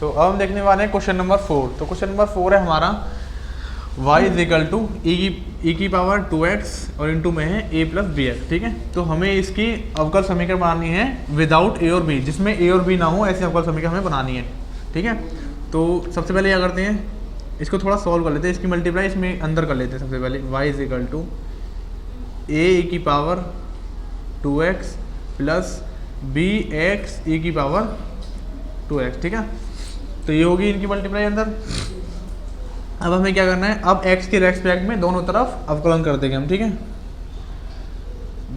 तो अब हम देखने वाले हैं क्वेश्चन नंबर 4। तो क्वेश्चन नंबर 4 है हमारा y is equal to e की पावर 2x और इनटू में है a प्लस बी एक्स। ठीक है, तो हमें इसकी अवकल समीकरण बनानी है विदाउट a और b, जिसमें a और b ना हो ऐसी अवकल समीकरण हमें बनानी है। ठीक है, तो सबसे पहले क्या करते हैं, इसको थोड़ा सॉल्व कर लेते हैं, इसकी मल्टीप्लाई इसमें अंदर कर लेते हैं। सबसे पहले y is equal to a e की power 2x plus b x e की पावर 2x। ठीक है, तो ये होगी इनकी मल्टीप्लाई अंदर। अब हमें क्या करना है, अब x के रेस्पेक्ट में दोनों तरफ अवकलन कर देंगे हम। ठीक है,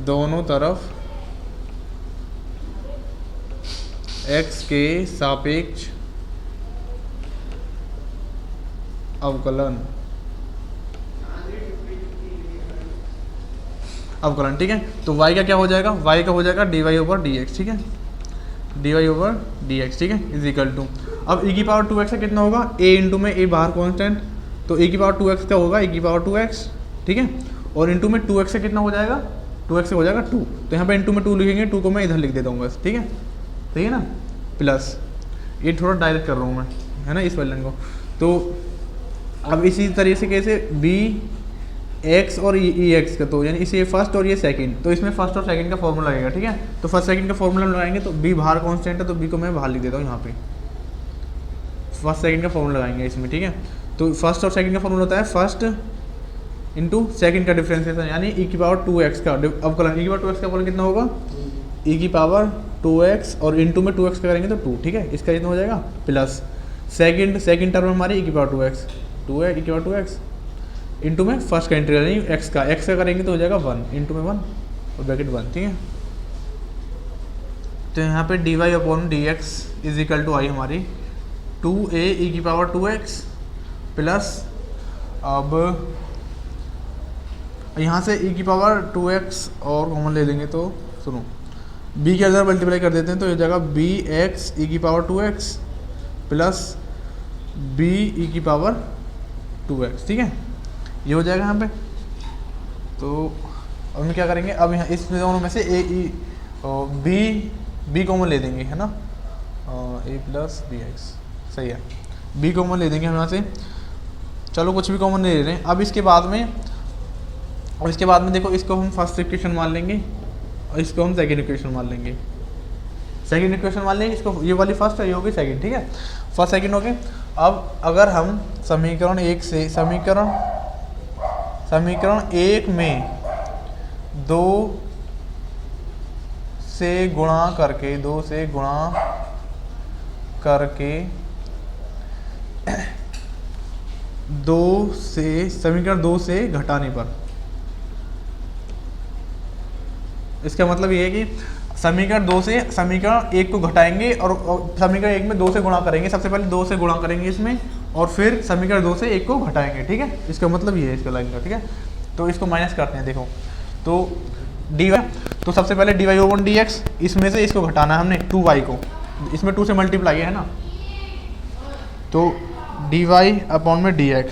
दोनों तरफ x के सापेक्ष अवकलन अवकलन। ठीक है, तो y का क्या हो जाएगा, y का हो जाएगा dy ओवर dx। ठीक है, dy ओवर dx। ठीक है, इज इक्वल टू, अब e की पावर 2x का कितना होगा, a इंटू में a बाहर कांस्टेंट, तो e की पावर 2x का होगा e की पावर 2x। ठीक है, और इंटू में 2x से कितना हो जाएगा, 2x से हो जाएगा 2, तो यहाँ पे इंटू में 2 लिखेंगे, 2 को मैं इधर लिख देता हूँ बस। ठीक है, सही है ना, प्लस ये थोड़ा डायरेक्ट कर रहा हूँ मैं, है ना, इस वाले को। तो अब इसी तरीके से कैसे बी एक्स और ई एक्स का, तो यानी इसे फर्स्ट और ये सेकंड, तो इसमें फर्स्ट और सेकंड का फॉर्मूला लगेगा। ठीक है, तो फर्स्ट सेकंड का फॉर्मूला लगाएंगे, तो बी बाहर कांस्टेंट है, तो बी को मैं बाहर लिख देता हूँ यहाँ पे, फर्स्ट सेकंड का फॉर्मूला लगाएंगे इसमें। ठीक है, तो फर्स्ट और सेकंड का फॉर्मूला होता है फर्स्ट इंटू सेकंड का डिफरेंशिएशन, यानी ई की पावर 2x का अवकलन। ई की पावर 2x का अवकलन कितना होगा, ई की पावर 2x और इंटू में 2x का करेंगे तो 2। ठीक है, इसका कितना हो जाएगा, प्लस सेकंड टर्म हमारी ई की पावर 2x 2 है, ई की पावर 2x इंटू में फर्स्ट का इंटीग्रल यानी x का करेंगे तो हो जाएगा 1 इंटू में 1 और ब्रैकेट 1। ठीक है, तो यहाँ पे dy upon dx is equal to I हमारी 2a ई की पावर 2x प्लस, अब यहाँ से e की पावर 2x और कॉमन ले लेंगे, तो सुनो b के अंदर मल्टीप्लाई कर देते हैं, तो ये जाएगा bx e की power 2x plus b e की पावर 2x। ठीक है, ये हो जाएगा यहाँ पे। तो अब हम क्या करेंगे, अब यहाँ इस दोनों में से ए ई बी कॉमन ले देंगे, है ना, a प्लस बी एक्स, सही है, b कॉमन ले देंगे हम यहाँ से। चलो कुछ भी कॉमन नहीं ले रहे हैं। अब इसके बाद में देखो, इसको हम फर्स्ट इक्वेशन मान लेंगे और इसको हम सेकंड इक्वेशन मान लेंगे। सेकंड इक्वेशन मान लेंगे, इसको ये वाली फर्स्ट है, ये होगी सेकंड। ठीक है, फर्स्ट सेकंड हो गए। अब अगर हम समीकरण 1 से समीकरण 1 में 2 से गुणा करके 2 से समीकरण 2 से घटाने पर, इसका मतलब ये है कि समीकरण 2 से समीकरण 1 को घटाएंगे और समीकरण 1 में 2 से गुणा करेंगे। सबसे पहले 2 से गुणा करेंगे इसमें और फिर समीकरण 2 से 1 को घटाएंगे। ठीक है, इसका मतलब ये है इसका लाइन का। ठीक है, तो इसको माइनस करते हैं। देखो, तो dy, तो सबसे पहले dy ओवर dx, इसमें से इसको घटाना है हमने 2y को, इसमें 2 से मल्टीप्लाई है ना, तो dy अपॉन में dx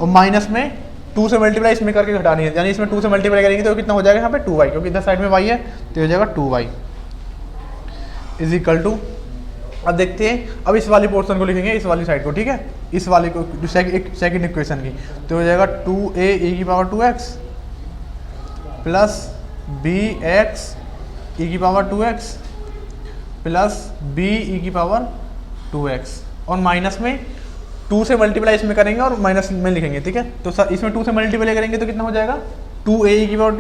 और माइनस में 2 से मल्टीप्लाई इसमें करके घटानी है, यानी इसमें 2 से मल्टीप्लाई करेंगे तो कितना हो जाएगा यहाँ पे 2y, क्योंकि इधर साइड में y है तो हो जाएगा 2y इज इक्वल टू। अब देखते हैं, अब इस वाली पोर्शन को लिखेंगे, इस वाली साइड को। ठीक है, इस वाली को सेकंड इक्वेशन की, तो हो जाएगा 2a e की power 2x plus bx e की power 2x plus b e की पावर 2x और माइनस में 2 से मल्टीप्लाई इसमें करेंगे और माइनस में लिखेंगे। ठीक है, तो इसमें 2 से मल्टीप्लाई करेंगे तो कितना हो जाएगा 2a e की पावर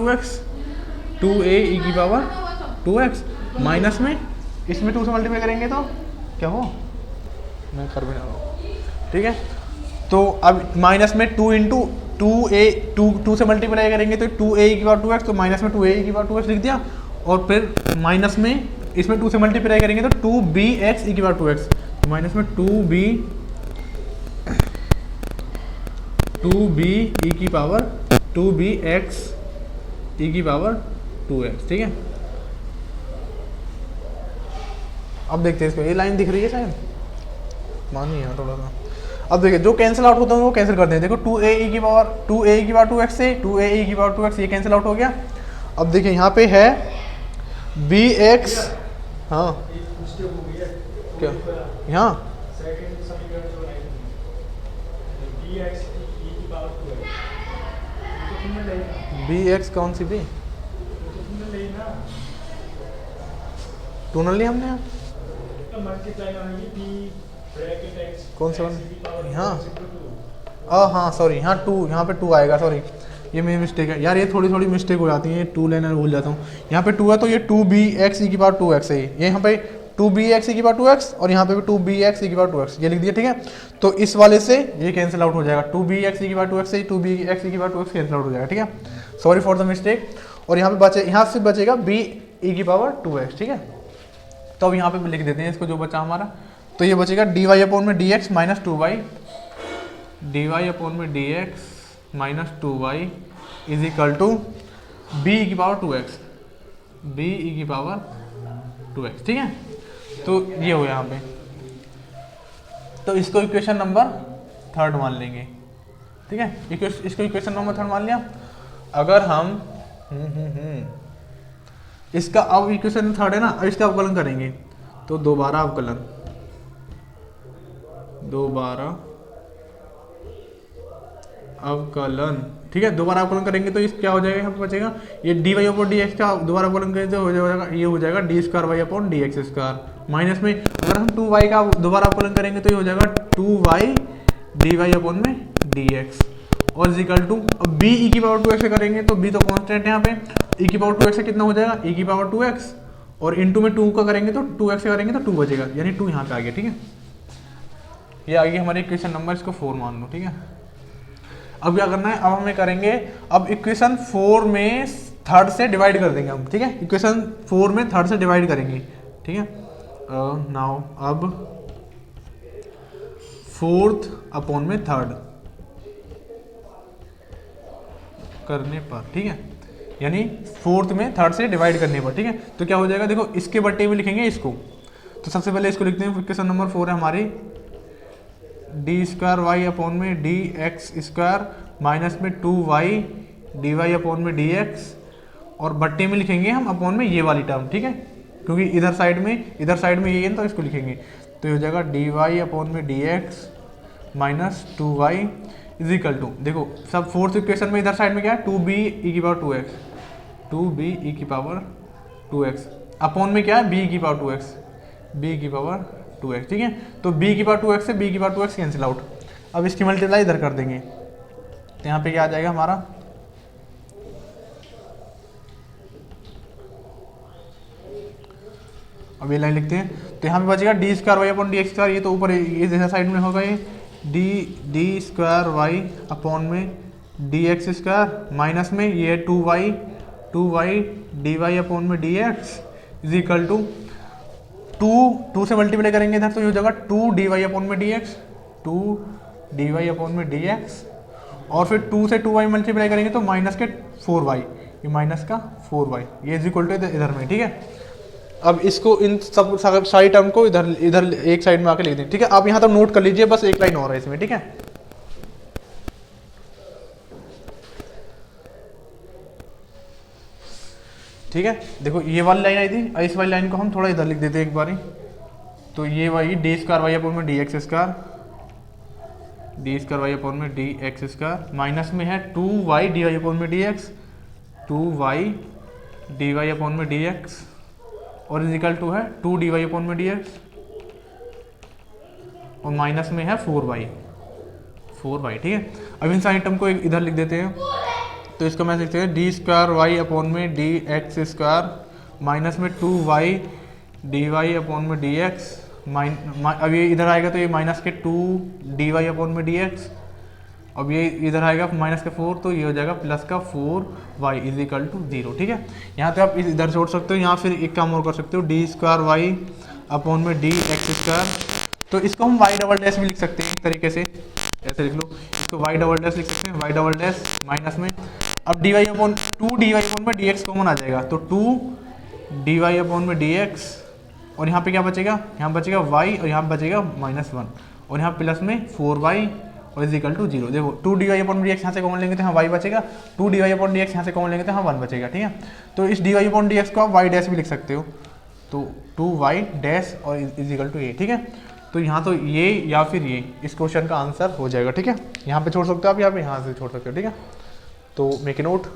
2a e की पावर 2x माइनस में इसमें 2 से मल्टीप्लाई करेंगे तो क्या हो, मैं कर भी ना रहा हूँ। ठीक है, तो अब माइनस में 2 इंटू 2 से मल्टीप्लाई करेंगे तो 2a की पावर 2x, तो माइनस में 2a की पावर 2x लिख दिया और फिर माइनस में इसमें 2 से मल्टीप्लाई करेंगे तो 2bx e की पावर 2x, माइनस में 2b e की पावर 2bx e की पावर 2x। ठीक है, अब देखते हैं इसको, ये लाइन दिख रही है शायद, मानी है थोड़ा सा। अब देखिए, जो कैंसिल आउट होता है वो कैंसिल करते हैं। देखो 2a e की पावर 2x से 2a e की पावर 2x ये कैंसिल आउट हो गया। अब देखिए यहाँ पे है bx, हाँ क्या यहाँ सेकंड समीकरण जो है dx e की पावर 2 है, तो तुमने ले ना, बी एक्स कौन सी बी तो तुमने ले ना, टू नल लिया हमने यहाँ तो मल्टीप्लाई होगी b ब्रैकेट x कौन सा x की पावर यहाँ 2 हाँ सॉरी यहाँ टू, यहाँ पे टू आएगा, सॉरी ये मेरी मिस्टेक है यार, ये थोड़ी थोड़ी मिस्टेक हो जाती है, टू लेना भूल जाता हूँ। यहाँ पे टू है तो ये टू बी एक्स ई की पावर टू एक्स है, ये यहाँ पे टू बी एक्स ई की पावर टू एक्स और यहाँ पे भी टू बी एक्स ई की पावर टू एक्स, ये लिख दिया ठीक है। तो इस वाले से ये कैंसिल आउट हो जाएगा, टू बी एक्स ई की पावर टू एक्स से टू बी एक्स ई की power two x cancel out हो जाएगा ठीक है। Sorry for the mistake. और यहाँ पे बचे, यहाँ से बचेगा बी ई की पावर टू एक्स ठीक है। तो अब यहाँ पे लिख देते हैं इसको जो बचा हमारा, तो ये बचेगा डी वाई अपॉन में d x minus two y, d y upon में d x minus two y is equal to b e की power two x, b e की पावर टू एक्स ठीक है। तो ये हो यहाँ पे, तो इसको इक्वेशन नंबर थर्ड मान लेंगे ठीक है। इसको इक्वेशन नंबर थर्ड मान लिया। अगर हम इसका अब इक्वेशन थर्ड है ना, अब इसका अवकलन करेंगे तो दोबारा अवकलन, दोबारा अवकलन ठीक है। दोबारा अवकलन करेंगे तो इस क्या हो जाएगा, यहाँ पे बचेगा ये d y upon d x का दोबारा अवकलन करेंगे तो हो जाएगा, ये हो जाएगा d square y upon d x square minus में, अगर हम टू वाई का दोबारा अवकलन करेंगे तो ये हो जाएगा two y d y upon में डी एक्स और इक्वल टू, अब बी ई की पावर टू एक्स से करेंगे तो बी तो कॉन्स्टेंट है यहाँ पे, ई की पावर टू एक्स से कितना हो जाएगा, ई की पावर टू एक्स और इंटू में टू का करेंगे तो टू एक्स से करेंगे तो टू बचेगा, यानी टू यहाँ पे आ गया ठीक है। ये आ गई हमारी इक्वेशन नंबर, इसको 4 मान लो ठीक है। अब क्या करना है, अब हमें करेंगे, अब इक्वेशन 4 में थर्ड से डिवाइड कर देंगे हम ठीक है। इक्वेशन 4 में थर्ड से डिवाइड करेंगे ठीक है। नाउ अब फोर्थ अपॉन में थर्ड करने पर ठीक है, यानी फोर्थ में थर्ड से डिवाइड करने पर ठीक है। तो क्या हो जाएगा, देखो इसके बट्टे में लिखेंगे इसको, तो सबसे पहले इसको लिखते हैं, इक्वेशन नंबर 4 है हमारी डी स्क्वायर वाई अपॉन में डी एक्स स्क्वायर माइनस में two y d y upon में डी एक्स और बट्टे में लिखेंगे हम अपॉन में ये वाली टर्म ठीक है, क्योंकि इधर साइड में ये है तो इसको लिखेंगे, तो ये हो जाएगा डी वाई अपॉन में d x minus two y is equal to, देखो सब फोर्थ इक्वेशन में इधर साइड में क्या है, टू बी ई की power two x, two b e की पावर टू एक्स अपॉन में क्या है, बी की पावर टू एक्स, बी की पावर टू एक्स ठीक है। तो b की पावर टू एक्स से b की power two x cancel out, अब इसकी मल्टीप्लाई इधर कर देंगे तो यहाँ पे क्या आ जाएगा हमारा, अब ये लाइन लिखते हैं तो यहाँ पे बचेगा d square y upon d x square, ये तो ऊपर इस साइड में होगा ये डी स्क्वायर वाई अपॉन में डी एक्स स्क्वायर माइनस में ये two y d y upon में d x is equal to two से मल्टीप्लाई करेंगे इधर तो ये हो जाएगा टू डी वाई अपॉन में d x, two d y upon में डी एक्स और फिर टू से टू वाई मल्टीप्लाई करेंगे तो माइनस के फोर वाई, ये माइनस का फोर वाई, ये इज इक्वल टू इधर में ठीक है। अब इसको इन सब सारी टर्म को इधर एक साइड में आके लिख दें ठीक है। आप यहाँ तक नोट कर लीजिए, बस एक लाइन और है इसमें ठीक है। ठीक है, देखो ये वाली लाइन आई थी, इस वाली लाइन को हम थोड़ा इधर लिख देते हैं एक बारी, तो ये वाली डी स्क्वायर वाई अपॉन में d x square, d square y upon में डी एक्स स्क्वायर माइनस में है two y d y upon में d x, two y d y upon में डी एक्स और इज इक्वल टू है two d y upon में d x और minus में है फोर वाई ठीक है। अब इन सारी टर्म को इधर लिख देते हैं, तो इसको मैं लिखते हैं डी स्क्वायर वाई अपॉन में डी एक्स स्क्वायर माइनस में two y d y upon में डी एक्स अब ये इधर आएगा तो ये माइनस के टू डी वाई अपॉन में डी एक्स, अब ये इधर आएगा माइनस का फोर तो ये हो जाएगा प्लस का four y is equal to zero ठीक है। यहाँ पे आप इधर जोड़ सकते हो, यहाँ फिर एक काम और कर सकते हो डी स्क्वायर वाई अपॉन में डी एक्स स्क्वायर, तो इसको हम वाई डबल डैश भी लिख सकते हैं एक तरीके से, ऐसे लिख लो इसको वाई डबल डैश लिख सकते हैं, वाई डबल डैश माइनस में अब d y upon two d y upon में डी एक्स कॉमन आ जाएगा तो टू डी वाई अपॉन में डी एक्स और यहाँ पे क्या बचेगा, यहाँ बचेगा y और यहाँ बचेगा -1 और यहाँ प्लस में 4y और इज इक्वल टू जीरो। देखो two d y upon d x यहाँ से कॉमन लेंगे तो यहाँ y बचेगा, two d y upon d x यहाँ से कॉमन लेंगे तो यहाँ 1 बचेगा ठीक है। तो इस d y upon d x को आप y डैश भी लिख सकते हो, तो 2y डैश और इज इक्वल टू ए ठीक है। तो यहाँ तो ये या फिर ये इस क्वेश्चन का आंसर हो जाएगा, ठीक है। यहाँ पे छोड़ सकते हो आप, यहाँ पे यहाँ से छोड़ सकते हो, ठीक है। तो मेक ए नोट।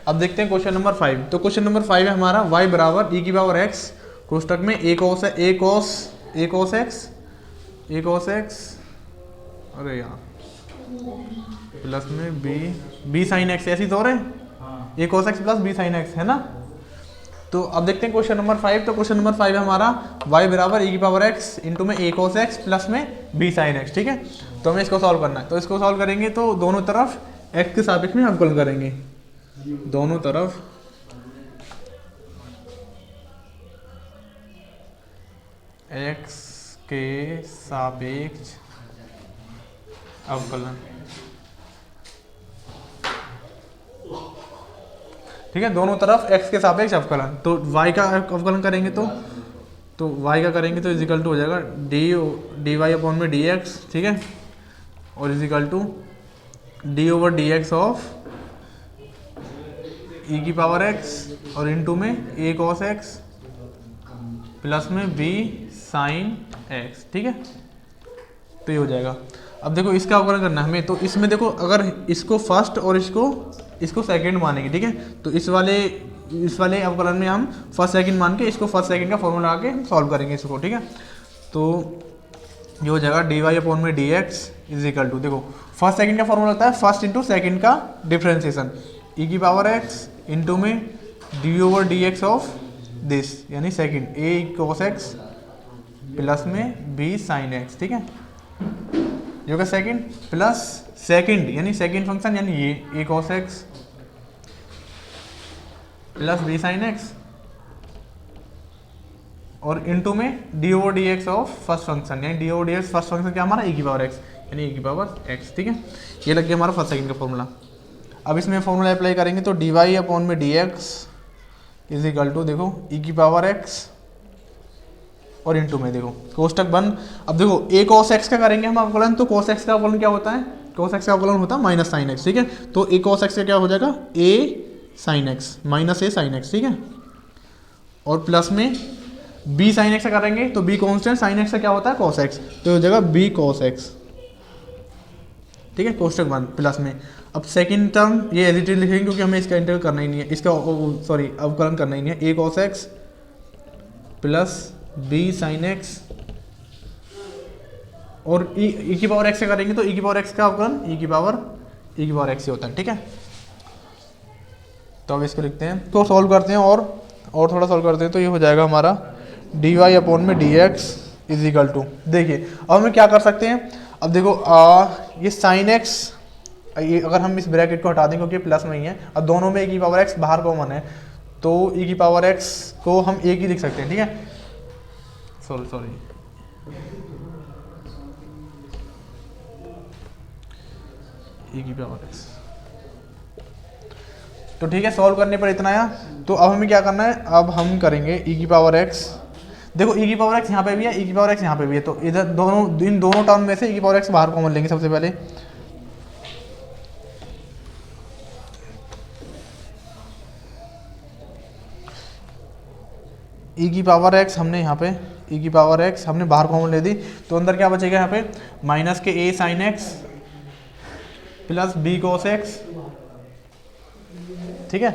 अब देखते हैं क्वेश्चन नंबर 5। तो क्वेश्चन नंबर 5 है हमारा y बराबर e की पावर x कोष्टक में a cos x, अरे यार प्लस में b sin x, ऐसी तो रहे a cos x plus b sin x है ना। तो अब देखते हैं क्वेश्चन नंबर 5। तो क्वेश्चन नंबर 5 है हमारा y बराबर e की पावर x इंटू में a cos x प्लस में b sin x, ठीक है। तो हमें इसको सॉल्व करना है। तो इसको सॉल्व करेंगे तो दोनों तरफ x के सापेक्ष में अवकलन करेंगे, दोनों तरफ x के सापेक्ष अवकलन, ठीक है। दोनों तरफ x के सापेक्ष अवकलन। तो y का अवकलन करेंगे तो y का करेंगे तो इजिकल टू हो जाएगा dy अपॉन में dx, ठीक है, और is equal to d over dx of e की पावर x और इनटू में a cos x प्लस में b sin x, ठीक है। तो ये हो जाएगा। अब देखो इसका अवकलन करना है हमें। तो इसमें देखो अगर इसको फर्स्ट और इसको सेकंड मानेंगे, ठीक है। तो इस वाले अवकलन में हम फर्स्ट सेकंड मान के इसको फर्स्ट सेकंड का फॉर्मूला लगा के हम सॉल्व करेंगे इसको, ठीक है। तो ये हो जाएगा dy अपॉन में dx इज इक्वल टू, देखो फर्स्ट सेकंड का फॉर्मूला होता है फर्स्ट इंटू सेकंड का डिफरेंशिएशन, e की पावर x इंटू में d over d x of this यानी second a cos x plus में b sin x, ठीक है। ये होगा सेकंड प्लस सेकंड यानी सेकंड फंक्शन यानी ये a cos x plus b sin x और इनटू में d over d x of first function यानी D over d x first function क्या हमारा e की पावर x यानी e की पावर x, ठीक है। ये लग गया हमारा फर्स्ट सेकंड का फॉर्मूला। अब इसमें फॉर्मूला अप्लाई करेंगे तो dy अपॉन में dx इज इक्वल टू देखो e की पावर x और इनटू में देखो कोष्टक बन। अब देखो a cos x का करेंगे हम अवकलन, तो cos x का अवकलन क्या होता है, cos x का अवकलन होता है माइनस साइन x, ठीक है। तो a cos x का क्या हो जाएगा a sin x minus a sin x, ठीक है। और प्लस में b sin x का करेंगे तो b कॉन्स्टेंट sin x का क्या होता है cos x, तो हो जाएगा b cos x, ठीक है। कोष्टक बंद प्लस में। अब सेकंड टर्म ये एडिटिव लिखेंगे क्योंकि हमें इसका इंटीग्रल करना ही नहीं है, इसका सॉरी अवकलन करना ही नहीं है। a cos x plus b sin x और e की पावर x से करेंगे तो e की पावर x का अवकलन e की पावर x से होता है, ठीक है। तो अब इसको लिखते हैं तो सॉल्व करते हैं और थोड़ा सॉल्व करते हैं। तो ये हो जाएगा हमारा dy अपॉन में dx इज इक्वल टू, देखिए अब हमें क्या कर सकते हैं। अब देखो ये sin x, ये अगर हम इस ब्रैकेट को हटा दें क्योंकि प्लस में ही है, अब दोनों में e की पावर x बाहर कॉमन है तो e की पावर x को हम एक ही लिख सकते हैं, ठीक है। सॉरी e की पावर x, तो ठीक है। सॉल्व करने पर इतना आया। तो अब हमें क्या करना है, अब हम करेंगे e की पावर x, देखो e की पावर x यहाँ पे भी है, e की पावर x यहाँ पे भी है, तो इधर इन दोनों टर्म में से e की पावर x बाहर कॉमन लेंगे सबसे पहले। e की पावर x हमने यहाँ पे e की पावर x हमने बाहर कॉमन ले दी, तो अंदर क्या बचेगा यहाँ पे माइनस के a sin x plus b cos x, ठीक है।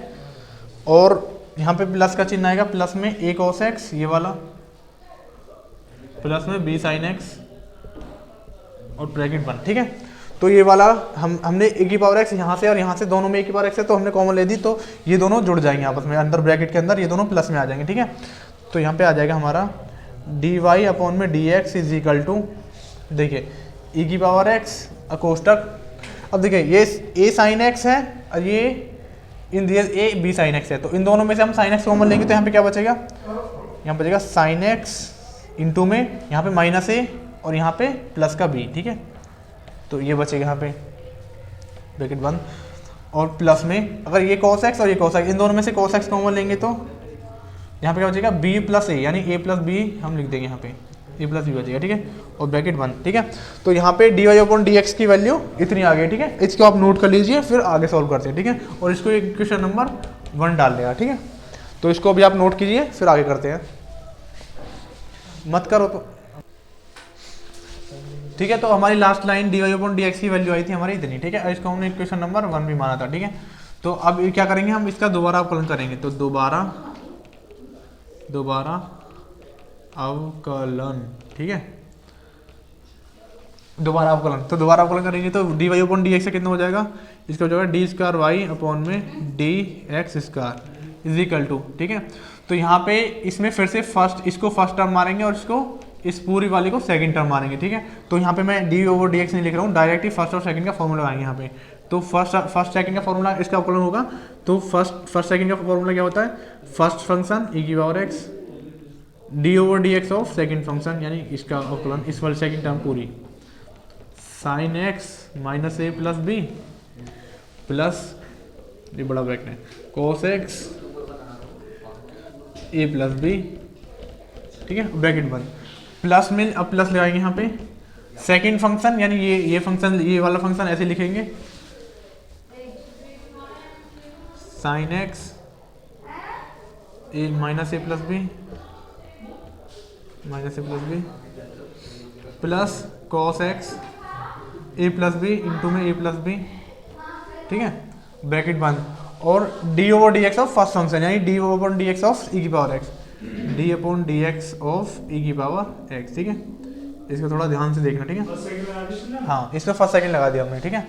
और यहाँ पे प्लस का चिन्ह आएगा, प्लस में a cos x ये वाला प्लस में b sin x और ब्रैकेट बंद, ठीक है। तो ये वाला हमने a की पावर x यहाँ से और यहाँ से दोनों में a की पावर x है तो हमने कॉमन ले दी, तो ये दोनों जुड़ जाएंगे आपस में अंदर ब्रैकेट के अंदर, ये दोनों प्लस में आ जाएंगे, ठीक है। तो यहाँ पे आ जाएगा हमारा dy अपॉन में dx इज इक्वल टू, देखिए e की पावर x कोष्टक। अब देखिए ये a sin x है और ये इन दिए a b sin x है, तो इन दोनों में से हम sin x कॉमन लेंगे तो यहाँ पे क्या बचेगा, यहाँ बचेगा sin x इंटू में यहाँ पे माइनस a और यहाँ पे प्लस का b, ठीक है। तो ये बचेगा यहाँ पे ब्रैकेट बंद और प्लस में अगर ये cos x और ये cos x इन दोनों में से cos x कॉमन लेंगे तो यहाँ पे क्या बचेगा b प्लस a यानी a प्लस b हम लिख देंगे यहाँ पे a प्लस b बचेगा, ठीक है। और ब्रैकेट बंद, ठीक है। तो यहाँ पे dy अपॉन dx की वैल्यू इतनी आ गई, ठीक है। इसको आप नोट कर लीजिए फिर आगे सॉल्व करते हैं, ठीक है। और इसको इक्वेशन नंबर 1 डाल देगा, ठीक है। तो इसको अभी आप नोट कीजिए, फिर आगे करते हैं। मत करो तो ठीक है। तो हमारी लास्ट लाइन dy/dx की वैल्यू आई थी हमारी इतनी, ठीक है। इसको हमने इक्वेशन नंबर 1 भी माना था, ठीक है। तो अब ये क्या करेंगे हम, इसका दोबारा अवकलन करेंगे। तो दोबारा अवकलन, ठीक है। दोबारा अवकलन करेंगे तो dy/dx से कितना हो जाएगा, इसका हो जाएगा d²y/dx² इज इक्वल टू, ठीक है। तो यहाँ पे इसमें फिर से इसको फर्स्ट टर्म मारेंगे और इसको इस पूरी वाली को सेकंड टर्म मारेंगे, ठीक है। तो यहाँ पे मैं dy/dx नहीं लिख रहा हूँ, डायरेक्टली फर्स्ट और सेकंड का फॉर्मूला लगाएंगे यहाँ पे। तो फर्स्ट सेकंड का फॉर्मूला इसका अवकलन होगा। तो फर्स्ट सेकंड का फॉर्मूला क्या होता है, first function e⁻x d/dx of second function, यानी इसका अवकलन इस वाली सेकंड टर्म पूरी sin x minus a plus b plus ये बड़ा ब्रैकेट है cos x a plus b, ठीक है, ब्रैकेट बंद। प्लस में अब प्लस लगाएंगे यहाँ पे सेकंड फंक्शन, यानी ये फंक्शन, ये वाला फंक्शन ऐसे लिखेंगे sin x a minus a plus b plus cos x a plus b into में a प्लस बी, ठीक है, ब्रैकेट बंद। और d/dx ऑफ फर्स्ट फंक्शन, यानी d/dx ऑफ e⁻x d/dx, ठीक है। इसको थोड़ा ध्यान से देखना, ठीक है। हाँ, इसमें फर्स्ट सेकंड लगा दिया हमने, ठीक है।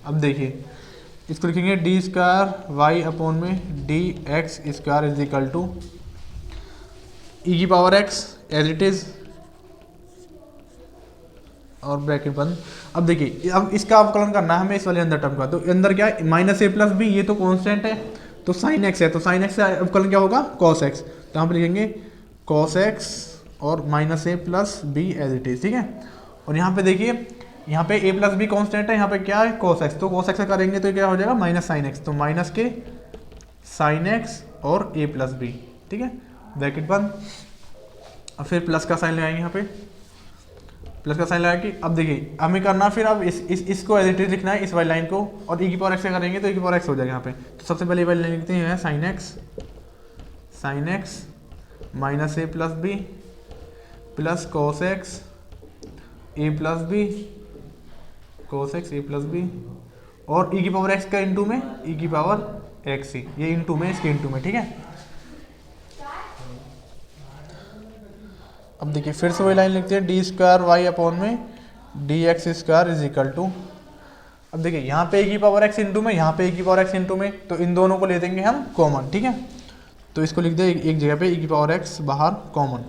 अब देखिए इसको लिखेंगे d²y/dx² is equal to e⁻x as it is और ब्रैकेट बंद। अब देखिए, अब इसका अवकलन करना है हमें इस वाले अंदर टर्म का। तो अंदर क्या है, माइनस a प्लस बी, ये तो कांस्टेंट है। तो sin x है, तो sin x से अवकलन क्या होगा, cos x। तो यहाँ पे लिखेंगे cos x और minus a plus b as it is, ठीक है। और यहाँ पे देखिए, यहाँ पे a प्लस बी कॉन्स्टेंट है, यहाँ पे क्या है cos x। तो cos x से करेंगे तो क्या हो जाएगा, माइनस sin x। तो माइनस के sin x और a प्लस बी, ठीक है, ब्रैकेट बंद। अब फिर प्लस का साइन लगाएंगे यहाँ पे, प्लस का साइन लगा के अब देखिए हमें करना फिर अब इसको एज इट इज लिखना है, इस वाली लाइन को। और e⁻x से करेंगे तो e⁻x हो जाएगा यहाँ पे। तो सबसे पहले वाली लाइन लिखते हैं sin x minus a plus b plus cos x a plus b और e⁻x का इंटू में e⁻x, ये इंटू में इसके इंटू में, ठीक है। अब देखिए फिर से वही लाइन लिखते हैं d²y/dx² इज इक्वल टू, अब देखिए यहाँ पे e⁻x इंटू में, यहाँ पे e⁻x इंटू में, तो इन दोनों को ले देंगे हम कॉमन, ठीक है। तो इसको लिख दे एक जगह पे e⁻x बाहर कॉमन,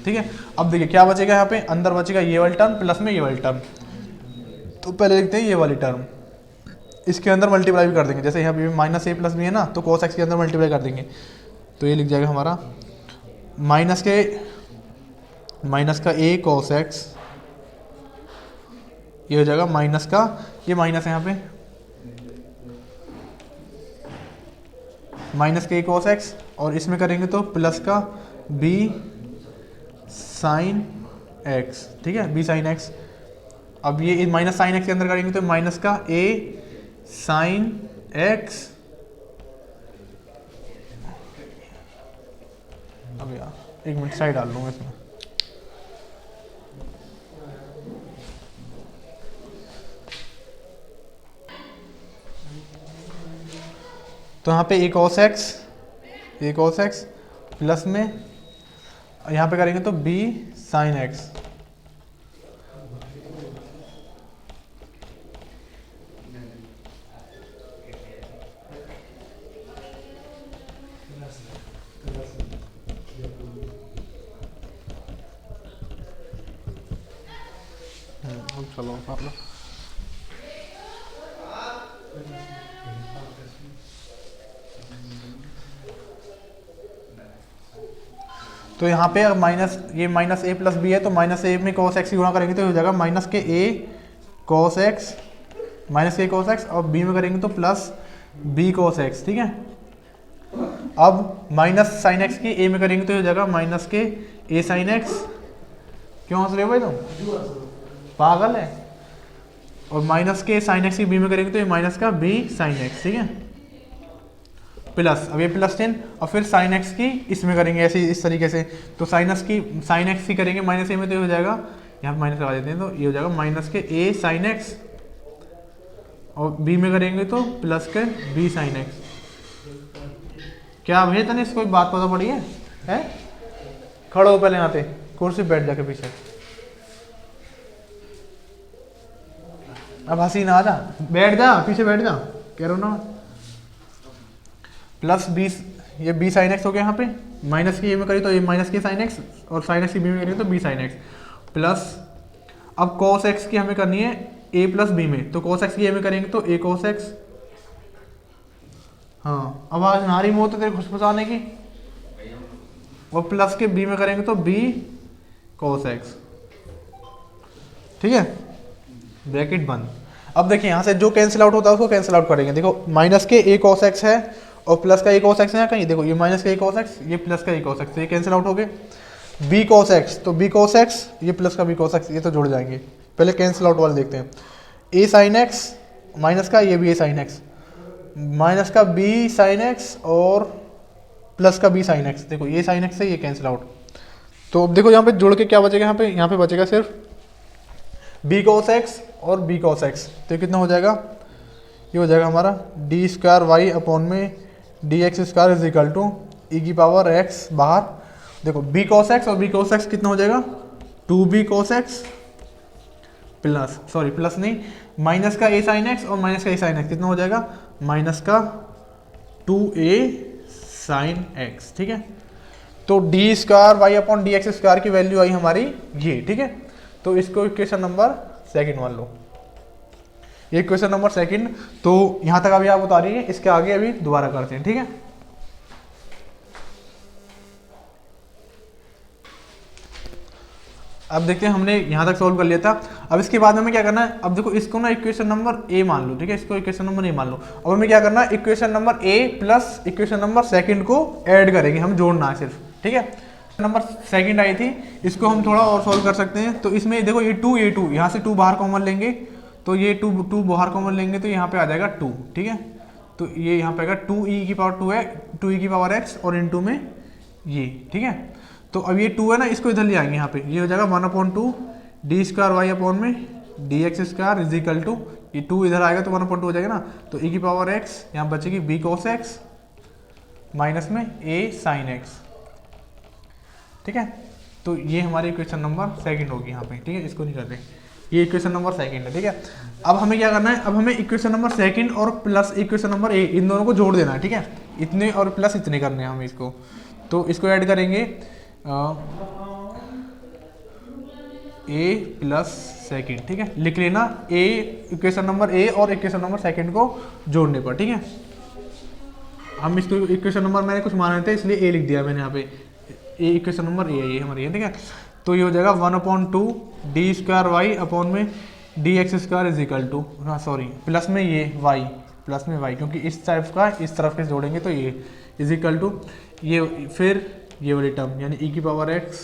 ठीक है। अब देखिए क्या बचेगा, यहाँ पे अंदर बचेगा ये वाली टर्म प्लस में ये वाली टर्म। तो पहले लिखते हैं ये वाली टर्म, इसके अंदर मल्टीप्लाई भी कर देंगे। जैसे यहाँ पे माइनस a प्लस बी है ना, तो cos x के अंदर मल्टीप्लाई कर देंगे। तो ये लिख जाएगा हमारा माइनस का a cos x, ये हो जाएगा माइनस का, ये माइनस है यहाँ पे, माइनस का a cos x, और इसमें करेंगे तो प्लस का b sin x, ठीक है, b sin x। अब ये माइनस sin x के अंदर करेंगे तो माइनस का a sin x, अब यार एक मिनट साइड डाल लूँगा इसमें। तो यहाँ पे a cos x प्लस में यहाँ पे करेंगे तो b sin x, चलो तो यहाँ पे ये माइनस a प्लस बी है, तो माइनस a में cos x की गुणा करेंगे तो हो जाएगा माइनस के a cos x और b में करेंगे तो प्लस b cos x, ठीक है। अब माइनस sin x की a में करेंगे तो हो जाएगा माइनस के a sin x। क्यों हंस रहे हो भाई तुम, पागल है। और माइनस के sin x की b में करेंगे तो ये माइनस का b sin x, ठीक है। प्लस, अब ये प्लस 10 और फिर साइन एक्स की इसमें करेंगे ऐसे इस तरीके से, तो साइन एक्स की करेंगे माइनस ए में, तो ये हो जाएगा, यहाँ पे माइनस लगा देते हैं, तो ये हो जाएगा माइनस के ए साइन एक्स, और बी में करेंगे तो प्लस के बी साइन एक्स। क्या भैया तने इसको बात पता पड़ी है? खड़ो हो पहले यहाँ पे, कुर्सी बैठ जाके पीछे, अब हंसी ना आ जा, बैठ जा पीछे बैठ जा, कह रहा हूँ ना। प्लस 20, ये बी साइन एक्स हो गया यहाँ पे, माइनस की ए में करी तो ये माइनस की साइन एक्स, और साइन एक्स की बी में करी तो बी साइन एक्स, प्लस अब कॉस एक्स की हमें करनी है ए प्लस बी में, तो कॉस एक्स की ए में करेंगे तो ए कॉस एक्स। हाँ आवाज ना रही मुँह तो तेरे खुशफुसाने की, और प्लस के बी में करेंगे तो बी कॉस एक्स, ठीक है, ब्रैकेट बंद। अब देखिए यहाँ से जो कैंसिल आउट होता है उसको कैंसिल आउट करेंगे। देखो माइनस के ए कॉस एक्स है और प्लस का ए कॉस एक्स है कहीं, देखो ये माइनस का ए कॉस एक्स, ये प्लस का ए कॉस एक्स, ये कैंसिल आउट हो गए। बी कॉस एक्स, तो बी कॉस एक्स, ये प्लस का बी कॉस एक्स, ये तो जुड़ जाएंगे। पहले कैंसिल आउट वाले देखते हैं। ए साइन एक्स माइनस का, ये भी ए साइन एक्स, माइनस का बी साइन एक्स और प्लस का बी साइन एक्स, देखो ये साइन एक्स है, ये कैंसिल आउट। तो अब देखो यहाँ पे जुड़ के क्या बचेगा, यहाँ पे बचेगा सिर्फ बी कॉस एक्स और बी कॉस एक्स, तो ये कितना हो जाएगा, ये हो जाएगा हमारा डी स्क्वायर वाई अपॉन में d x square is equal to e की पावर एक्स, बाहर देखो बी कॉस एक्स और बी कॉस एक्स कितना हो जाएगा, 2b cos x plus, sorry plus नहीं, माइनस का a sin x और माइनस का a sin x कितना हो जाएगा, माइनस का 2a sin x, ठीक है। तो d square y upon d x square की वैल्यू आई हमारी ये, ठीक है। तो इसको इक्वेशन नंबर सेकंड मान लो, ये इक्वेशन नंबर सेकंड। तो यहां तक अभी आप बता रही है, इसके आगे अभी दोबारा करते हैं, ठीक है। अब देखते हैं, हमने यहाँ तक सॉल्व कर लिया था। अब इसके बाद हमें क्या करना है, अब देखो इसको ना इक्वेशन नंबर ए मान लो, ठीक है, इसको इक्वेशन नंबर ए मान लो। अब हमें क्या करना है, equation number A plus equation number second को ऐड करेंगे, हम जोड़ना है सिर्फ, ठीक है। नंबर सेकंड आई थी, इसको हम थोड़ा और सॉल्व कर सकते हैं। तो इसमें देखो ये 2 यहाँ से 2 बाहर कॉमन लेंगे, तो ये 2 बाहर कॉमन लेंगे तो यहाँ पे आ जाएगा 2, ठीक है। तो ये यहाँ पे आएगा 2e की पावर 2 है, 2e की पावर x और इनटू में ये, ठीक है। तो अब ये 2 है ना, इसको इधर ले आएंगे, यहाँ पे ये हो जाएगा 1/2 डी स्क्वायर वाई अपॉन में d x square is equal to, ये 2 इधर आएगा तो 1/2 हो जाएगा ना, तो e की पावर x यहाँ बचेगी b cos x माइनस में a sin x, ठीक है। तो ये हमारी इक्वेशन नंबर सेकंड होगी यहाँ पे, ठीक है, इसको नहीं कर रहे, ये इक्वेशन नंबर सेकंड है, ठीक है। अब हमें क्या करना है, अब हमें इक्वेशन नंबर सेकंड और प्लस इक्वेशन नंबर ए, इन दोनों को जोड़ देना है, ठीक है। इतने और प्लस इतने करने हैं हमें इसको, तो इसको ऐड करेंगे ए प्लस सेकंड, ठीक है। लिख लेना ए, इक्वेशन नंबर ए और इक्वेशन नंबर सेकंड को जोड़ने पर, ठीक है। हम इसको इक्वेशन नंबर मैंने कुछ माने थे इसलिए ए लिख दिया मैंने यहाँ पे, ए इक्वेशन नंबर ए है ये हमारी है, ठीक है। तो ये हो जाएगा 1/2 डी स्क्वायर वाई अपॉन में d x square is equal to, हाँ सॉरी प्लस में ये वाई, प्लस में वाई, क्योंकि इस टाइप का इस तरफ के जोड़ेंगे तो ये इज इक्वल टू ये, फिर ये वाली टर्म यानी e की power x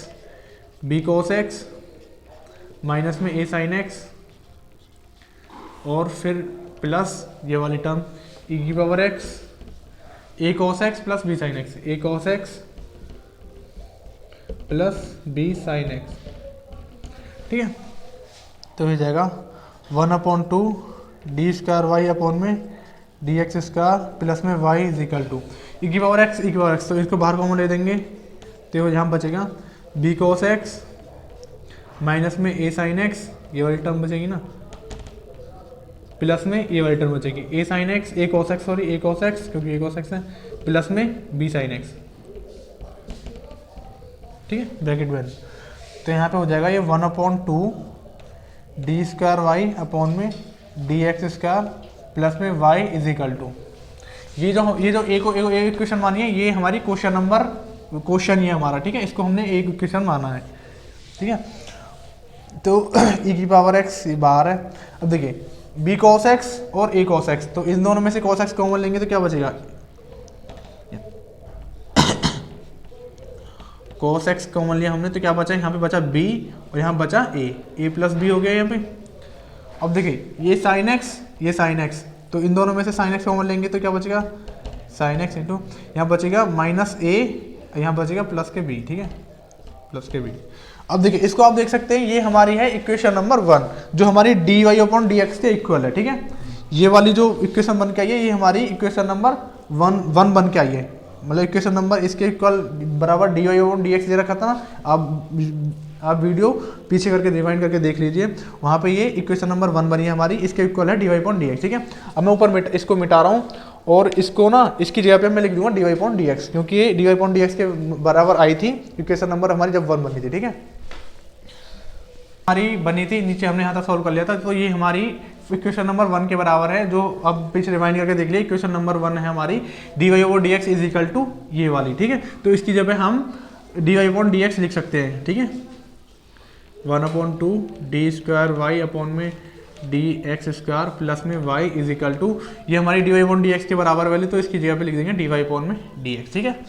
b cos x minus में a sin x और फिर प्लस ये वाली टर्म e की power x a cos x plus b sin x, a cos x plus b sin x, ठीक है। तो हो जाएगा 1/2 डी स्क्वायर वाई अपॉन में डी एक्स स्क्वायर प्लस में y is equal to e की power x, तो इसको बाहर कॉमन ले देंगे तो यहाँ बचेगा बी cos x माइनस में a sin x, ये वाली टर्म बचेगी ना, प्लस में ये वाली टर्म बचेगी a sin x, a cos x, sorry a cos x क्योंकि a cos x है, प्लस में b sin x, ठीक है, ब्रैकेट बंद। तो यहाँ पे हो जाएगा ये 1/2 डी स्क्वायर वाई अपॉन में डी एक्स स्क्वायर प्लस में y इज इक्वल टू, ये जो एक क्वेश्चन मानी है, ये हमारी क्वेश्चन ही है हमारा, ठीक है। इसको हमने एक इक्वेशन माना है, ठीक है। तो e की पावर x बाहर है। अब देखिए b cos x और a cos x, तो इन दोनों में से cos x कॉमन लेंगे तो क्या बचेगा, cos x कॉमन लिया हमने तो क्या बचा, यहाँ पे बचा b और यहाँ बचा a प्लस b हो गया यहाँ पे। अब देखिए ये sin x, ये sin x, तो इन दोनों में से sin x कॉमन लेंगे तो क्या बचेगा, साइन एक्स इंटू यहाँ बचेगा माइनस ए, यहाँ बचेगा प्लस के बी, ठीक है, प्लस के बी। अब देखिए इसको आप देख सकते हैं, ये हमारी है इक्वेशन नंबर 1 जो हमारी d y upon d x के इक्वल है, ठीक है। ये वाली जो इक्वेशन बन के आई है ये हमारी इक्वेशन नंबर 1 बन के आई है, मतलब इक्वेशन नंबर इसके इक्वल बराबर d y upon d x दे रखा था ना। आप वीडियो पीछे करके रिवाइंड करके देख लीजिए, वहाँ पे ये इक्वेशन नंबर 1 बनी है हमारी, इसके इक्वल है d y upon d x, ठीक है। अब मैं ऊपर इसको मिटा रहा हूँ और इसको ना इसकी जगह पे मैं लिख दूंगा d y upon d x, क्योंकि ये d y upon d x के बराबर आई थी इक्वेशन नंबर हमारी जब 1 बनी थी, ठीक है, हमारी बनी थी। नीचे हमने यहाँ तक सॉल्व कर लिया था, तो ये हमारी इक्वेशन नंबर 1 के बराबर है, जो अब पीछे रिवाइंड करके देख लिए इक्वेशन नंबर 1 है हमारी d y upon d x is equal to ये वाली, ठीक है। तो इसकी जगह हम d y upon d x लिख सकते हैं, ठीक है, 1/2 डी स्क्वायर वाई अपॉन में डी एक्स स्क्वायर प्लस में वाई इज इक्वल टू ये हमारी d y upon d x के बराबर वाली, तो इसकी जगह पे लिख देंगे डी वाई अपॉन में डी एक्स, ठीक है।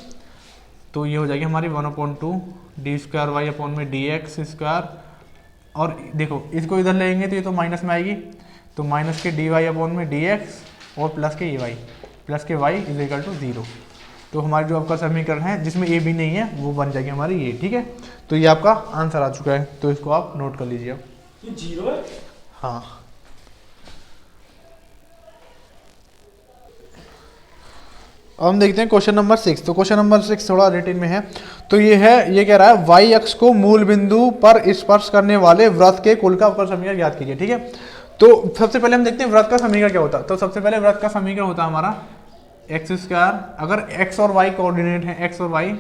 तो ये हो जाएगी हमारी 1/2 डी स्क्वायर वाई अपॉन में डी एक्स स्क्वायर, और देखो इसको इधर लेंगे तो ये तो माइनस में आएगी, तो माइनस के डी वाई अपॉन में डी एक्स और प्लस के ये वाई, प्लस के वाई इज इक्वल टू 0। तो हमारे जो आपका समीकरण है जिसमें ए भी नहीं है वो बन जाएगी हमारी ये, ठीक है। तो ये आपका आंसर आ चुका है, तो इसको आप नोट कर लीजिए अब। ये 0 है? हाँ, अब हम देखते हैं क्वेश्चन नंबर 6। तो क्वेश्चन नंबर 6 थोड़ा रिटिन में है, तो ये है, ये कह रहा है वाई अक्ष को मूल बिंदु पर स्पर्श करने वाले वृत्त के कुल का अवकल समीकरण ज्ञात कीजिए, ठीक है। तो सबसे पहले हम देखते हैं वृत्त का समीकरण क्या होता है। तो सबसे पहले वृत्त का समीकरण होता है हमारा एक्स स्क्वायर, अगर एक्स और वाई कोऑर्डिनेट है, एक्स और y,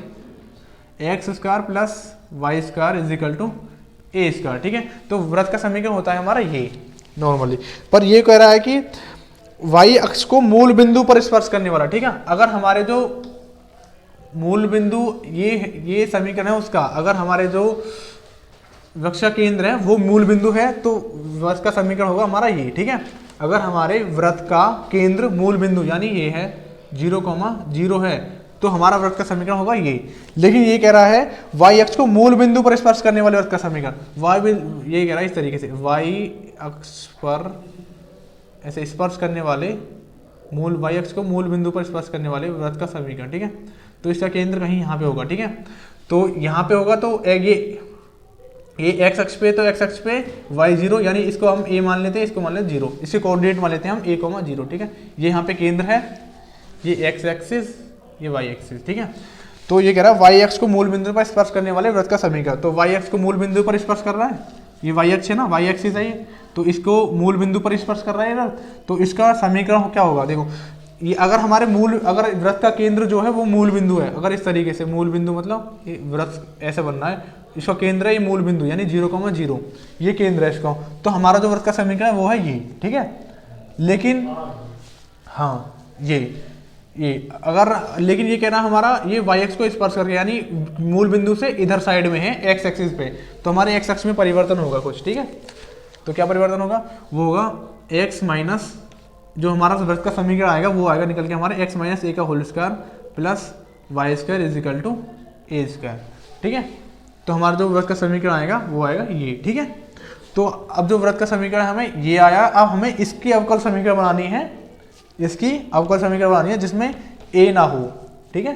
x square plus y square is equal to a square, ठीक है। तो वृत्त का समीकरण होता है हमारा ये नॉर्मली, पर ये कह रहा है कि वाई अक्ष को मूल बिंदु पर स्पर्श करने वाला, ठीक है। अगर हमारे जो मूल बिंदु ये समीकरण है उसका, अगर हमारे जो वृत्त का केंद्र है वो मूल बिंदु है तो वृत्त का समीकरण होगा हमारा ये, ठीक है। अगर हमारे वृत्त का केंद्र मूल बिंदु यानी ये है 0,0 है तो हमारा वृत्त का समीकरण होगा ये। लेकिन ये कह रहा है वाई अक्ष को मूल बिंदु पर स्पर्श करने वाले वृत्त का समीकरण, ये कह रहा है इस तरीके से, वाई अक्ष पर ऐसे स्पर्श करने वाले वाई अक्ष को मूल बिंदु पर स्पर्श करने वाले वृत्त का समीकरण, ठीक है। तो इसका केंद्र कहीं यहाँ पे होगा, ठीक है। तो यहाँ पे होगा, तो ये एक्स अक्ष पे, तो एक्स अक्ष पे वाई 0 यानी इसको हम ए मान लेते हैं, इसको मान लेते हैं 0, इसके कोऑर्डिनेट मान लेते हैं हम a,0, ठीक है। ये यहाँ पे केंद्र है, ये एक्स एक्सिस, ये वाई एक्सिस, ठीक है। तो ये कह रहा है वाई अक्ष को मूल बिंदु पर स्पर्श करने वाले वृत्त का समीकरण, तो वाई अक्ष को मूल बिंदु पर स्पर्श कर रहा है, ये वाई अक्ष है ना, वाई एक्सिस है ये, तो इसको मूल बिंदु पर स्पर्श कर रहा है ना, तो इसका समीकरण क्या होगा, देखो ये अगर हमारे अगर वृत्त का केंद्र जो है वो मूल बिंदु है, अगर इस तरीके से मूल बिंदु मतलब ये वृत्त ऐसे बनना है, इसका केंद्र है ये मूल बिंदु यानी 0,0, ये केंद्र है इसका, तो हमारा जो वृत्त का समीकरण है वो है ये, ठीक है। लेकिन हाँ ये अगर, लेकिन ये कहना हमारा ये वाई एक्स को स्पर्श करके यानी मूल बिंदु से इधर साइड में है एक्स एक्सिस पे, तो हमारे एक्स अक्ष में परिवर्तन होगा कुछ, ठीक है। तो क्या परिवर्तन होगा, वो होगा एक्स माइनस जो हमारा वृत्त का समीकरण आएगा वो आएगा निकल के हमारे एक्स माइनस ए का whole square plus y square is equal to a square, ठीक है। तो हमारा जो वृत्त का समीकरण आएगा वो आएगा ये, ठीक है। तो अब जो वृत्त का समीकरण हमें ये आया, अब हमें इसकी अवकल समीकरण बनानी है, इसकी अवकल समीकरण बनानी है जिसमें ए ना हो, ठीक है।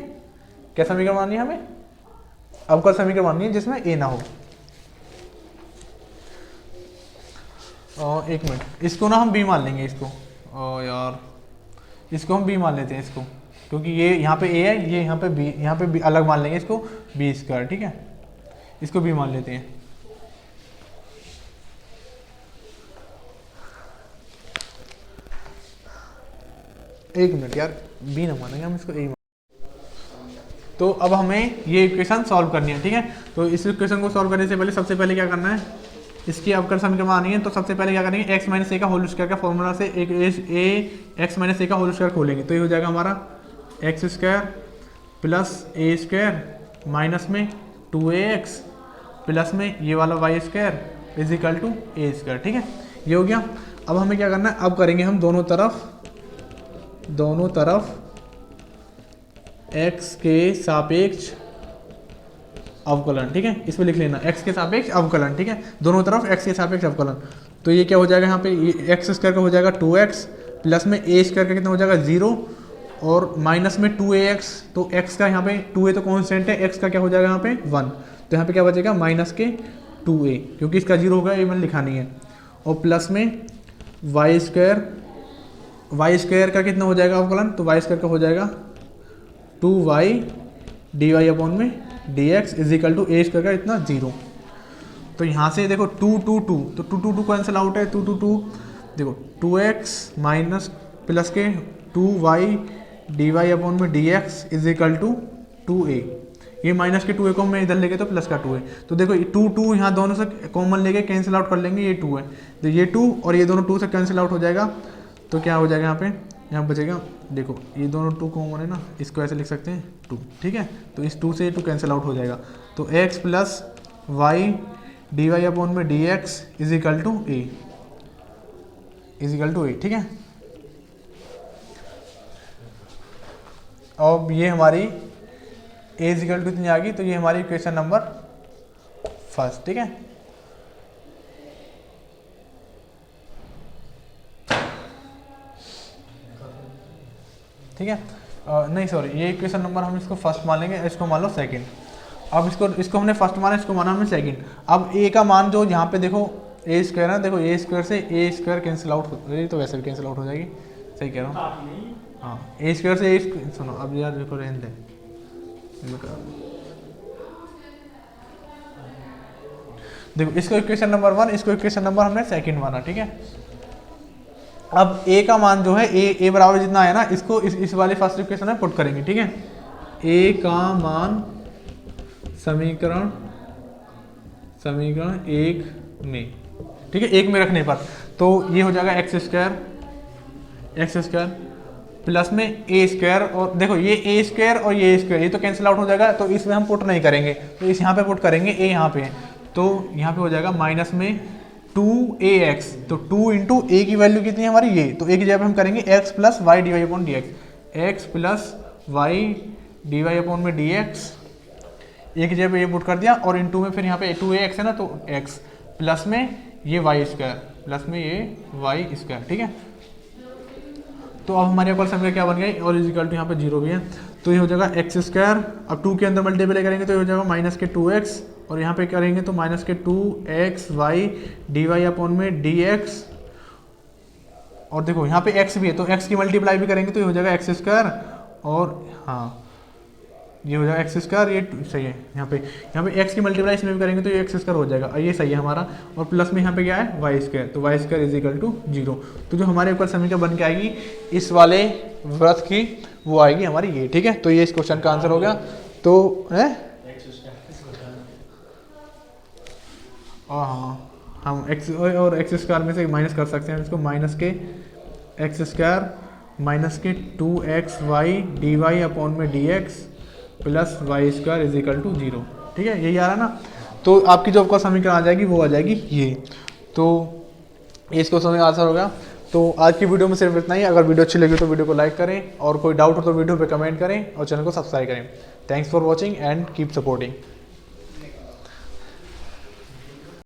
क्या समीकरण बनानी है हमें, अवकल समीकरण बनानी है जिसमें ए ना हो। एक मिनट, इसको ना हम बी मान लेंगे, इसको यार इसको हम बी मान लेते हैं इसको, क्योंकि ये यहाँ पे ए है, ये यहाँ पे बी अलग मान लेंगे इसको, बी स्क्वायर, ठीक है। इसको बी मान लेते हैं। एक मिनट यार, बी ना मानेंगे हम इसको, ए। तो अब हमें ये इक्वेशन सॉल्व करनी है, ठीक है। तो इस इक्वेशन को सॉल्व करने से पहले सबसे पहले क्या करना है, इसकी अवकल समीकरण बनानी है। तो सबसे पहले क्या करेंगे, एक्स माइनस ए का होल स्क्वायर का फॉर्मूला से एक्स माइनस ए का होल स्क्वायर खोलेंगे, तो ये हो जाएगा हमारा x square plus a square minus में 2ax प्लस में ये वाला y square is equal to a square, ठीक है। ये हो गया। अब हमें क्या करना है, अब करेंगे हम दोनों तरफ x के सापेक्ष अवकलन, ठीक है। इसमें लिख लेना x के सापेक्ष अवकलन, ठीक है। दोनों तरफ x के सापेक्ष अवकलन, तो ये क्या हो जाएगा यहाँ पे, एक्स स्क्वायर का हो जाएगा 2x प्लस में ए स्क्वायर का कितना हो जाएगा 0 और माइनस में 2ax, तो x का यहाँ पे 2a तो कांस्टेंट है, x का क्या हो जाएगा यहाँ पे 1, तो यहाँ पे क्या बचेगा माइनस के 2a, क्योंकि इसका 0 होगा, ये मैंने लिखा नहीं है। और प्लस में वाई स्क्वायर का कितना हो जाएगा अवकलन, तो वाई स्क्वायर का हो जाएगा 2y dy अपॉन में dx is equal to a square का इतना 0। तो यहाँ से देखो 2 2 2, तो 2 2 2 कैंसिल आउट है, 2 2 2 देखो 2x माइनस प्लस के 2y dy अपॉन में dx is equal to 2a, ये माइनस के 2a को मैं इधर लेके तो प्लस का 2 है, तो देखो 2 2 यहाँ दोनों से कॉमन लेके कैंसिल आउट कर लेंगे, ये 2 है, तो ये 2 और ये दोनों 2 से कैंसिल आउट हो जाएगा, तो क्या हो जाएगा यहाँ पे, यहाँ बचेगा देखो ये दोनों 2 कॉमन है ना, इसको ऐसे लिख सकते हैं 2, ठीक है, तो इस 2 से 2 कैंसिल आउट हो जाएगा, तो x plus y d y upon में d x is equal to a, ठीक है। अब ये हमारी ए इज इक्वल टू इतनी आ गई, तो ये हमारी इक्वेशन नंबर फर्स्ट, ठीक है। ठीक है, नहीं सॉरी, ये इक्वेशन नंबर हम इसको फर्स्ट मान लेंगे, इसको मान लो सेकंड। अब इसको हमने फर्स्ट माना, इसको माना हमने सेकंड। अब ए का मान जो यहाँ पे देखो ए स्क्वायर है, देखो ए स्क्वायर से ए स्क्वायर कैंसिल आउट हो, तो वैसे भी कैंसिल आउट हो जाएगी, सही कह रहा हूँ, हाँ ए स्क्वायर से ए, सुनो अब यार देखो रहने दे, देखो इसको इक्वेशन नंबर 1, इसको इक्वेशन नंबर हमने सेकंड माना, ठीक है। अब a का मान जो है a बराबर जितना आया ना, इसको इस वाले फर्स्ट इक्वेशन में पुट करेंगे, ठीक है। a का मान समीकरण 1 में, ठीक है, 1 में रखने पर तो ये हो जाएगा एक्स स्क्वायर प्लस में ए स्क्वायर, और देखो ये ए स्क्वायर और ये स्क्वायर ये तो कैंसिल आउट हो जाएगा, तो इसमें हम पुट नहीं करेंगे, तो इस यहाँ पे पुट करेंगे, ए यहाँ पे है, तो यहाँ पे हो जाएगा माइनस में 2ax, तो 2 इंटू ए की वैल्यू कितनी है हमारी, ये, तो ए की जगह पे हम करेंगे x plus y d y upon d x, x plus y d y upon में डी एक्स, ए की जगह पे ये पुट कर दिया, और इंटू में फिर यहाँ पे 2ax है ना, तो x प्लस में ये वाई स्क्वायर प्लस में ये वाई स्क्वायर, ठीक है। तो अब हमारे पास समीकरण क्या बन गया, और इज इक्वल टू यहाँ पे 0 भी है, तो ये हो जाएगा एक्स स्क्वायर, अब 2 के अंदर मल्टीप्लाई करेंगे तो ये हो जाएगा माइनस के 2x, और यहाँ पे करेंगे तो माइनस के 2x y d y upon में डी एक्स, और देखो यहाँ पे x भी है, तो x की मल्टीप्लाई भी करेंगे तो ये हो जाएगा एक्स स्क्वायर, और हाँ ये हो जाएगा एक्स स्क्वायर, ये सही है, यहाँ पे x की मल्टीप्लाई इसमें भी करेंगे तो ये एक्स स्क्वायर हो जाएगा, और ये सही है हमारा, और प्लस में यहाँ पे क्या है वाई स्क्वायर, तो y square is equal to 0। तो जो हमारे ऊपर समीकरण बन के आएगी इस वाले वृत्त की, वो आएगी हमारी ये, ठीक है। तो ये इस क्वेश्चन का आंसर हो गया, तो है हाँ हम एक्स और एक्स स्क्वायर में से माइनस कर सकते हैं इसको, माइनस के एक्स स्क्वायर माइनस के 2x y d y upon में d x plus y square is equal to 0, ठीक है, यही आ रहा है ना। तो आपकी जो आपका समीकरण आ जाएगी वो आ जाएगी ये, तो इस क्वेश्चन का आंसर होगा। तो आज की वीडियो में सिर्फ इतना ही। अगर वीडियो अच्छी लगी तो वीडियो को लाइक करें, और कोई डाउट हो तो वीडियो पे कमेंट करें, और चैनल को सब्सक्राइब करें। Thanks for watching and keep supporting.